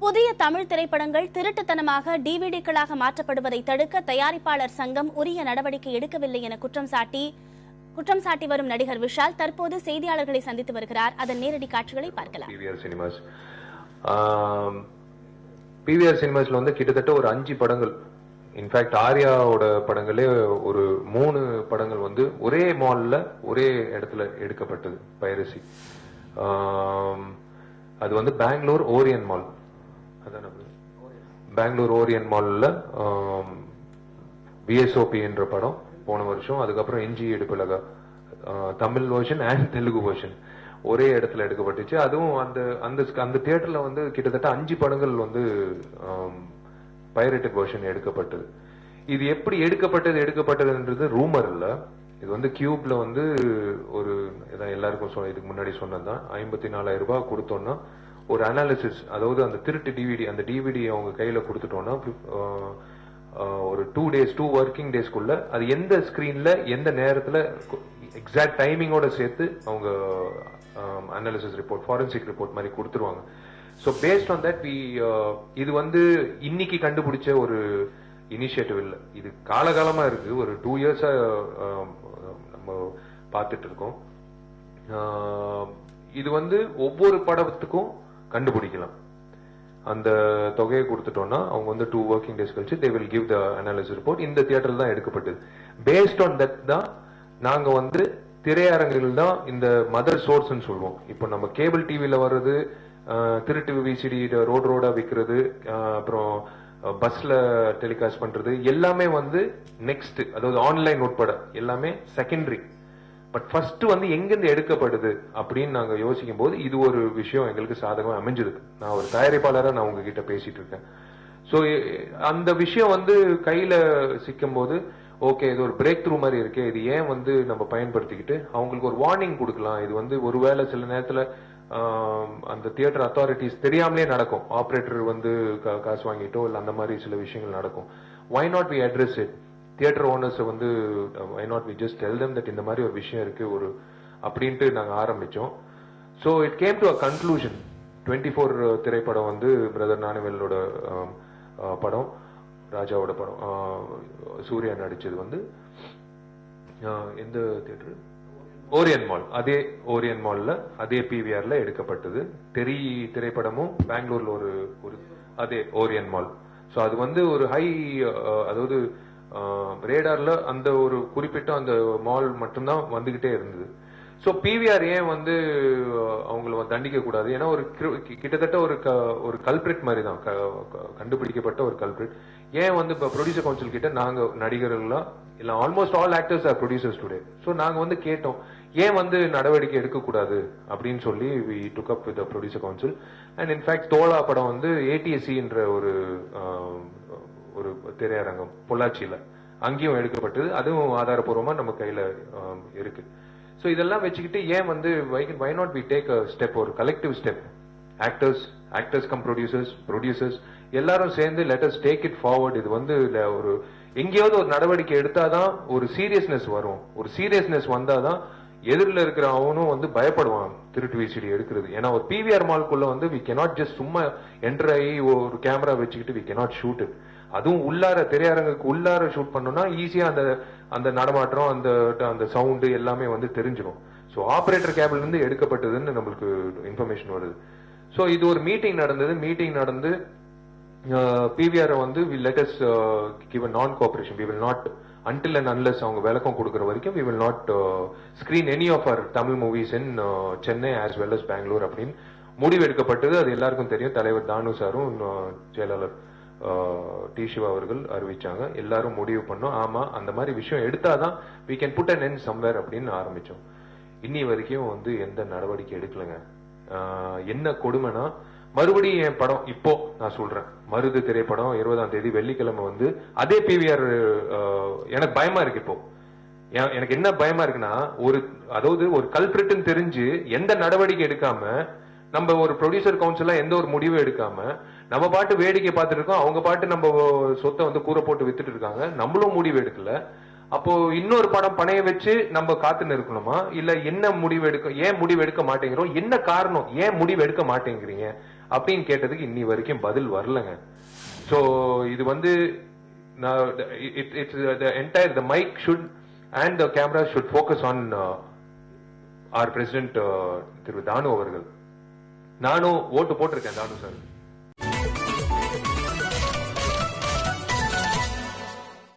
புதிய தமிழ் திரைப்படங்கள் திருட்டுத்தனமாக டிவிடிக்களாக மாற்றப்படுவதை தடுக்க தயாரிப்பாளர் சங்கம் உரிய நடவடிக்கை எடுக்கவில்லை என குற்றம் சாட்டி வரும் நடிகர் விஷால் தற்போது செய்தியாளர்களை சந்தித்து வருகிறார். அதன் நேரடி காட்சிகளை பார்க்கலாம். பிவிஆர் சினிமாஸ்ல வந்து கிட்டத்தட்ட ஒரு 5 படங்கள், இன்ஃபேக்ட் ஆர்யாவோட படங்களே ஒரு 3 படங்கள் வந்து ஒரே மால்ல ஒரே இடத்துல எடுக்கப்பட்டது. பைரசி. அது வந்து Bengaluru Orion mall, Bengaluru Orion மால்ல விஎஸ்ஓபி என்ற படம் போன வருஷம். அதுக்கப்புறம் என்ஜி எடுப்பலகா Tamil version and Telugu version ஒரே இடத்துல எடுக்கப்பட்டுச்சு. அதுவும் அந்த தியேட்டர்ல வந்து கிட்டத்தட்ட 5 படங்கள் வந்து பைரேட்டட் வெர்ஷன் எடுக்கப்பட்டது. இது எப்படி எடுக்கப்பட்டதுன்றது ரூமர் இல்ல. இது வந்து கியூப்ல வந்து ஒரு எல்லாருக்கும் இதுக்கு முன்னாடி சொன்னதுதான். 54,000 ரூபாய் கொடுத்தோம்னா ஒரு அனாலிசிஸ், அதாவது அந்த திருட்டு டிவிடி, அந்த டிவிடி அவங்க கையில கொடுத்துட்டோம்னா ஒரு 2 ஒர்க்கிங் டேஸ்க்குள்ள அது எந்த ஸ்கிரீன்ல எந்த நேரத்துல எக்ஸாக்ட் டைமிங்கோட சேர்த்து அவங்க அனாலிசிஸ் ரிப்போர்ட், ஃபாரன்சிக் ரிப்போர்ட் மாதிரி கொடுத்துருவாங்க. ஸோ பேஸ்ட் ஆன் தட் இது வந்து இன்னைக்கு கண்டுபிடிச்ச ஒரு இனிஷியேட்டிவ் இல்ல, இது காலகாலமா இருக்கு. ஒரு 2 இயர்ஸா நம்ம பார்த்துட்டு இருக்கோம். இது வந்து ஒவ்வொரு படத்துக்கும் கண்டுபிடிக்கலாம். அந்த தொகையை கொடுத்துட்டோம்னா அவங்க வந்து 2 ஒர்க்கிங் டேஸ் கழிச்சு they will give the analysis report. இந்த தியேட்டர்ல தான் எடுக்கப்பட்டது. பேஸ்ட் ஆன் தட் தான் நாங்க வந்து திரையரங்கில் தான் இந்த மதர் சோர்ஸ் சொல்லுவோம். இப்போ நம்ம கேபிள் டிவில வர்றது, திருட்டு விசிடி ரோடா விற்கிறது, அப்புறம் பஸ்ல டெலிகாஸ்ட் பண்றது எல்லாமே வந்து நெக்ஸ்ட், அதாவது ஆன்லைன் உட்பட எல்லாமே செகண்டரி. பட் ஃபர்ஸ்ட் வந்து எங்கிருந்து எடுக்கப்படுது அப்படின்னு நாங்க யோசிக்கும் போது இது ஒரு விஷயம் எங்களுக்கு சாதகமா அமைஞ்சிருக்கு. நான் ஒரு தயாரிப்பாளரா நான் உங்ககிட்ட பேசிட்டு இருக்கேன். சோ அந்த விஷயம் வந்து கையில சிக்கும் போது ஓகே, இது ஒரு பிரேக் த்ரூ மாதிரி இருக்கு, இது ஏன் வந்து நம்ம பயன்படுத்திக்கிட்டு அவங்களுக்கு ஒரு வார்னிங் கொடுக்கலாம். இது வந்து ஒருவேளை சில நேரத்துல அந்த தியேட்டர் அத்தாரிட்டிஸ் தெரியாமலே நடக்கும், ஆபரேட்டர் வந்து காசு வாங்கிட்டோ இல்ல அந்த மாதிரி சில விஷயங்கள் நடக்கும். why not we address it? Theatre owners வந்து why not we just tell them that இந்த மாதிரி ஒரு விஷயம் இருக்கு ஒரு அப்படின்ட்டு நாங்க ஆரம்பிச்சோம். so it came to a conclusion. 24 திரைப்படம் வந்து பிரதர் ஞானவேலோட படம், ராஜாவோட படம், சூர்யா நடிச்சது வந்து எந்த தியேட்டர்? ஓரியன் மால். அதே ஓரியன் மால்ல அதே பிவிஆர்ல எடுக்கப்பட்டது. திரைப்படமும் பெங்களூர்ல ஒரு அதே ஓரியன் மால். சோ அது வந்து ஒரு ஹை, அதாவது ரேடார்ல அந்த ஒரு குறிப்பிட்ட அந்த மால் மட்டும்தான் வந்துகிட்டே இருந்தது. சோ பிவிஆர் ஏன் வந்து அவங்கள தண்டிக்க கூடாது? ஏன்னா ஒரு கிட்டத்தட்ட ஒரு கல்பிரிட் மாதிரி தான், கண்டுபிடிக்கப்பட்ட ஒரு கல்பிரிட். ஏன் வந்து இப்ப ப்ரொடியூசர் கவுன்சில் கிட்ட நாங்க நடிகர்கள்லாம் இல்ல almost all actors are producers today. So நாங்க வந்து கேட்டோம் ஏன் வந்து நடவடிக்கை எடுக்கக்கூடாது அப்படின்னு சொல்லி we took up with the producer council. and in fact தோழா படம் வந்து ATSC என்ற ஒரு திரையரங்கம் பொள்ளாச்சியில அங்கேயும் எடுக்கப்பட்டது. அதுவும் ஆதாரப்பூர்வமா நம்ம கையில இருக்கு. சோ இதெல்லாம் வச்சுக்கிட்டு ஏன் வந்து why not we take a step, ஒரு collective step, actors come producers எல்லாரும் சேர்ந்து let us take it forward. இது வந்து ஒரு எங்கேயாவது ஒரு நடவடிக்கை எடுத்தாதான் ஒரு சீரியஸ்னஸ் வரும். ஒரு சீரியஸ்னஸ் வந்தாதான் எதிரில் இருக்கிற அவனும் வந்து பயப்படுவான் திருட்டு விசிடி எடுக்கிறது. ஏன்னா ஒரு பிவிஆர் மால்குள்ள வந்து we cannot just சும்மா என்டர் ஆகி ஒரு கேமரா வச்சுக்கிட்டு we cannot shoot it. அதுவும் உள்ளார திரையரங்குக்கு உள்ளார ஷூட் பண்ணோம்னா ஈஸியா அந்த நடமாட்டம், அந்த சவுண்டு எல்லாமே வந்து தெரிஞ்சிடும். சோ ஆபரேட்டர் கேபிள் இருந்து எடுக்கப்பட்டதுன்னு நம்மளுக்கு இன்ஃபர்மேஷன் வருது. சோ இது ஒரு மீட்டிங் நடந்து PVR வந்து we let us give a non-cooperation. We will not, until and unless அவங்க விளக்கம் கொடுக்கிற வரைக்கும் we will not screen any of our Tamil movies in Chennai as well as Bangalore அப்படின்னு முடிவு எடுக்கப்பட்டது. அது எல்லாருக்கும் தெரியும். தலைவர் தானு சாரும் செயலாளர் டி சிவா அவர்கள் அறிவிச்சாங்க. எல்லாரும் முடிவு பண்ணோம், ஆமா அந்த மாதிரி விஷயம் எடுத்தாதான் we can put an end somewhere அப்படின்னு ஆரம்பிச்சோம். இன்னி வரைக்கும் வந்து எந்த நடவடிக்கை எடுக்கலங்க. என்ன கொடுமைனா மறுபடியும் என் படம் இப்போ நான் சொல்றேன், மருது திரைப்படம் 20ஆம் தேதி வெள்ளிக்கிழமை வந்து அதே பிவிஆர். எனக்கு பயமா இருக்கு. இப்போ எனக்கு என்ன பயமா இருக்குன்னா, அதாவது ஒரு கல்பிரிட்னு தெரிஞ்சு எந்த நடவடிக்கை எடுக்காம, நம்ம ஒரு ப்ரொடியூசர் கவுன்சிலா எந்த ஒரு முடிவும் எடுக்காம நம்ம பாட்டு வேடிக்கை பார்த்துட்டு இருக்கோம். அவங்க பாட்டு நம்ம சொத்தை வந்து கூரை போட்டு வித்துட்டு இருக்காங்க, நம்மளும் முடிவு எடுக்கல. அப்போ இன்னொரு படம் பணைய வச்சு நம்ம காத்துன்னு இருக்கணுமா? இல்ல என்ன முடிவு ஏன் முடிவு எடுக்க மாட்டேங்கிறோம்? என்ன காரணம்? ஏன் முடிவு எடுக்க மாட்டேங்கிறீங்க அப்படின்னு கேட்டதுக்கு இன்னி வரைக்கும் பதில் வரலங்க. சோ இது வந்து the mic should and the camera should focus on our president திரு தானு அவர்கள். நானும் ஓட்டு போட்டிருக்கேன் தானு சார்.